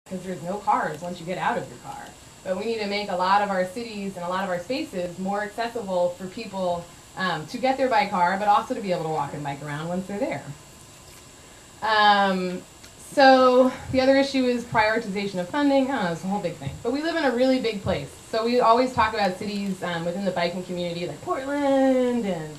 because there's no cars once you get out of your car. But we need to make a lot of our cities and a lot of our spaces more accessible for people to get there by car, but also to be able to walk and bike around once they're there. So the other issue is prioritization of funding. It's a whole big thing. But we live in a really big place. So we always talk about cities within the biking community like Portland and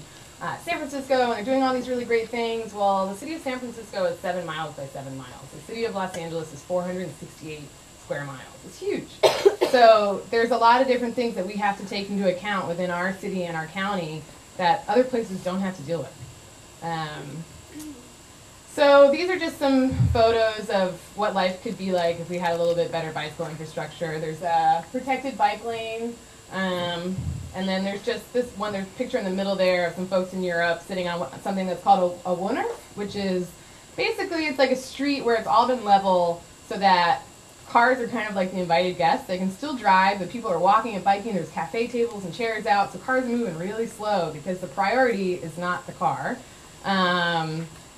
San Francisco, and they're doing all these really great things. Well, the city of San Francisco is 7 miles by 7 miles. The city of Los Angeles is 468 square miles. It's huge. So there's a lot of different things that we have to take into account within our city and our county that other places don't have to deal with. So these are just some photos of what life could be like if we had a little bit better bicycle infrastructure. There's a protected bike lane, and then there's just this one, there's a picture in the middle there of some folks in Europe sitting on something that's called a Wohner, which is basically, it's like a street where it's all been level so that cars are kind of like the invited guests. They can still drive, but people are walking and biking. There's cafe tables and chairs out, so cars are moving really slow because the priority is not the car.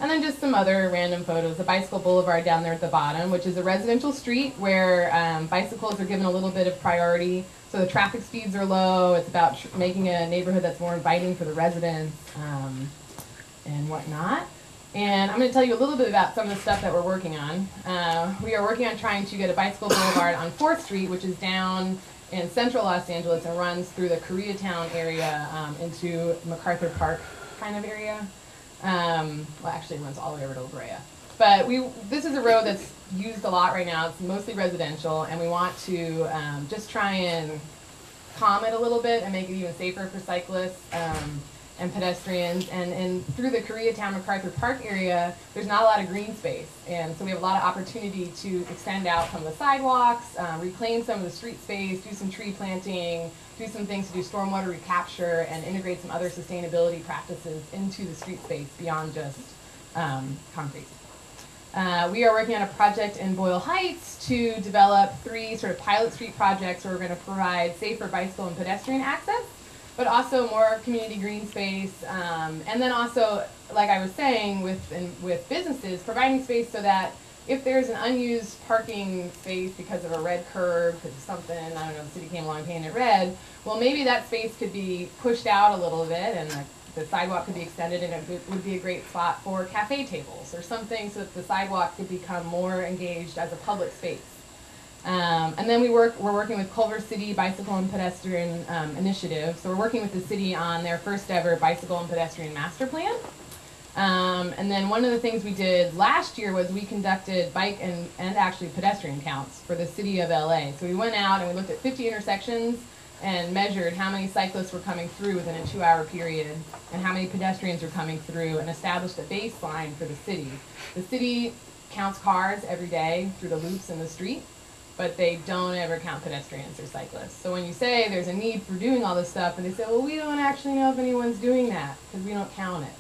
And then just some other random photos. The bicycle boulevard down there at the bottom, which is a residential street where bicycles are given a little bit of priority. So the traffic speeds are low. It's about making a neighborhood that's more inviting for the residents and whatnot. And I'm going to tell you a little bit about some of the stuff that we're working on. We are working on trying to get a bicycle boulevard on 4th Street, which is down in central Los Angeles and runs through the Koreatown area into MacArthur Park kind of area. Well, actually it runs all the way over to La Brea. But this is a road that's used a lot right now. It's mostly residential, and we want to just try and calm it a little bit and make it even safer for cyclists and pedestrians. And through the Koreatown MacArthur Park area, there's not a lot of green space. And so we have a lot of opportunity to extend out some of the sidewalks, reclaim some of the street space, do some tree planting, do some things to do stormwater recapture, and integrate some other sustainability practices into the street space beyond just concrete. We are working on a project in Boyle Heights to develop 3 sort of pilot street projects where we're going to provide safer bicycle and pedestrian access, but also more community green space, and then also, like I was saying, with businesses, providing space so that if there's an unused parking space because of a red curb, because of something, I don't know, the city came along and painted it red, well, maybe that space could be pushed out a little bit and the sidewalk could be extended, and it would be a great spot for cafe tables or something so that the sidewalk could become more engaged as a public space. And then we're working with Culver City Bicycle and Pedestrian Initiative. So we're working with the city on their first ever bicycle and pedestrian master plan. And then one of the things we did last year was we conducted bike and actually pedestrian counts for the city of LA. So we went out and we looked at 50 intersections and measured how many cyclists were coming through within a 2-hour period and how many pedestrians were coming through, and established a baseline for the city. The city counts cars every day through the loops in the street, but they don't ever count pedestrians or cyclists. So when you say there's a need for doing all this stuff, and they say, well, we don't actually know if anyone's doing that because we don't count it.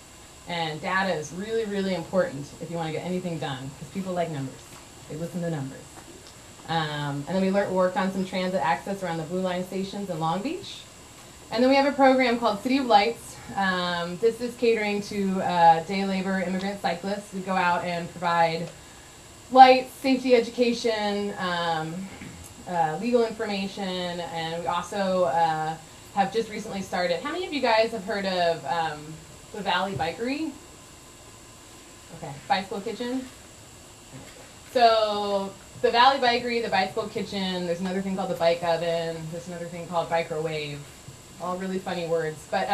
And data is really, really important if you want to get anything done, because people like numbers. They listen to numbers. And then we worked on some transit access around the Blue Line stations in Long Beach. And then we have a program called City of Lights. This is catering to day labor immigrant cyclists. We go out and provide lights, safety education, legal information, and we also have just recently started. How many of you guys have heard of the Valley Bikery? Okay, Bicycle Kitchen. So the Valley Bikery, the Bicycle Kitchen, there's another thing called the Bike Oven, there's another thing called Bikerowave, all really funny words. But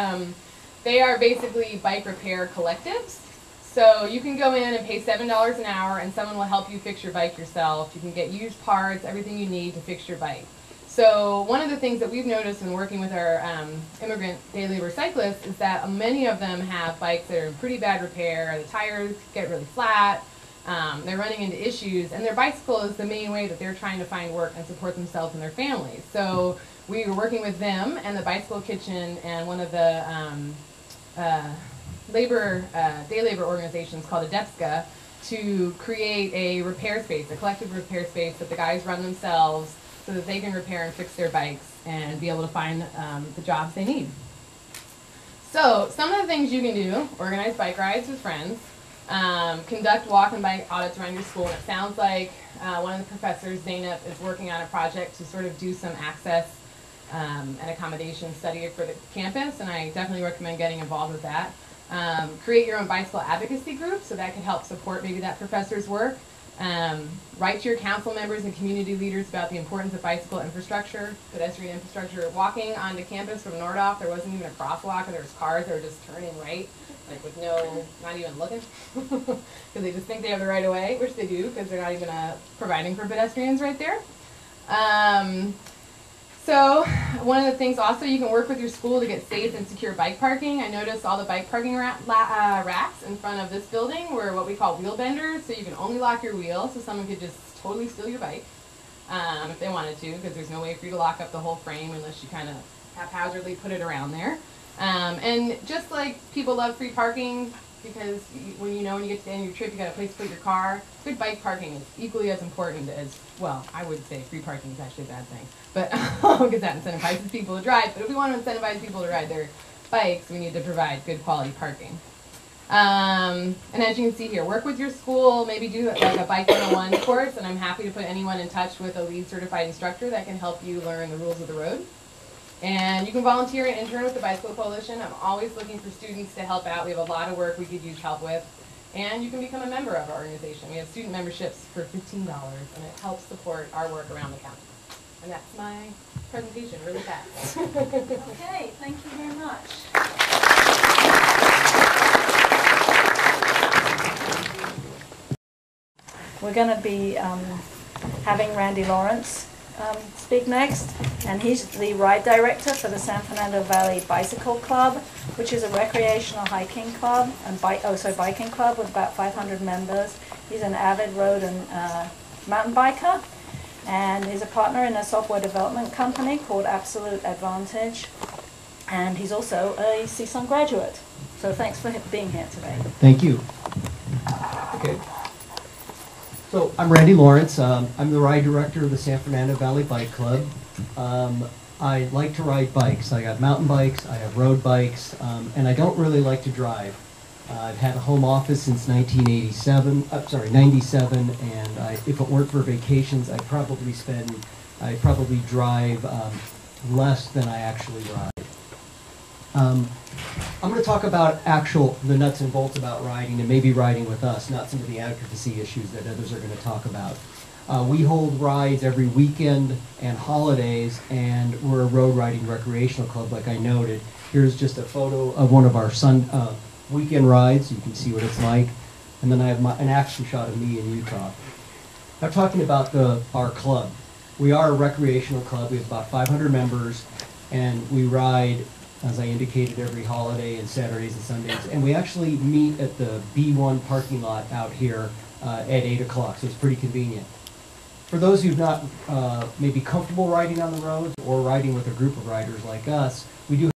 they are basically bike repair collectives. So you can go in and pay $7 an hour and someone will help you fix your bike yourself. You can get used parts, everything you need to fix your bike. So one of the things that we've noticed in working with our immigrant day labor cyclists is that many of them have bikes that are in pretty bad repair, the tires get really flat, they're running into issues, and their bicycle is the main way that they're trying to find work and support themselves and their families. So we were working with them and the Bicycle Kitchen and one of the day labor organizations called ADEPSCA to create a repair space, a collective repair space that the guys run themselves so that they can repair and fix their bikes and be able to find the jobs they need. So some of the things you can do: organize bike rides with friends, conduct walk and bike audits around your school. And it sounds like one of the professors, Zainab, is working on a project to sort of do some access and accommodation study for the campus, and I definitely recommend getting involved with that. Create your own bicycle advocacy group, so that could help support maybe that professor's work. Write to your council members and community leaders about the importance of bicycle infrastructure, pedestrian infrastructure. Walking onto campus from Nordhoff, there wasn't even a crosswalk, and there was cars that were just turning right, like with not even looking, because they just think they have the right of way, which they do, because they're not even providing for pedestrians right there. So one of the things also, you can work with your school to get safe and secure bike parking. I noticed all the bike parking racks in front of this building were what we call wheel benders, so you can only lock your wheel, so someone could just totally steal your bike if they wanted to, because there's no way for you to lock up the whole frame unless you kind of haphazardly put it around there. And just like people love free parking, because when you get to the end of your trip, you got a place to put your car. Good bike parking is equally as important as, well, I would say free parking is actually a bad thing, but because that incentivizes people to drive. But if we want to incentivize people to ride their bikes, we need to provide good quality parking. And as you can see here, work with your school, maybe do like a Bike 101 course, and I'm happy to put anyone in touch with a LEED certified instructor that can help you learn the rules of the road. And you can volunteer and intern with the Bicycle Coalition. I'm always looking for students to help out. We have a lot of work we could use help with. And you can become a member of our organization. We have student memberships for $15, and it helps support our work around the county. And that's my presentation, really fast. Okay, thank you very much. We're going to be having Randy Lawrence speak next, and he's the ride director for the San Fernando Valley Bicycle Club, which is a recreational hiking club and biking club with about 500 members. He's an avid road and mountain biker, and he's a partner in a software development company called Absolute Advantage, and he's also a CSUN graduate. So thanks for being here today. Thank you. Okay. So I'm Randy Lawrence. I'm the ride director of the San Fernando Valley Bike Club. I like to ride bikes. I got mountain bikes, I have road bikes, and I don't really like to drive. I've had a home office since 97, and if it weren't for vacations, I'd probably drive less than I actually ride. I'm going to talk about the nuts and bolts about riding, and maybe riding with us, not some of the advocacy issues that others are going to talk about. We hold rides every weekend and holidays, and we're a road riding recreational club, like I noted. Here's just a photo of one of our weekend rides. You can see what it's like. And then I have an action shot of me in Utah. I'm talking about our club. We are a recreational club. We have about 500 members, and we ride, as I indicated, every holiday and Saturdays and Sundays. And we actually meet at the B1 parking lot out here at 8 o'clock, so it's pretty convenient. For those who've not maybe comfortable riding on the roads or riding with a group of riders like us, we do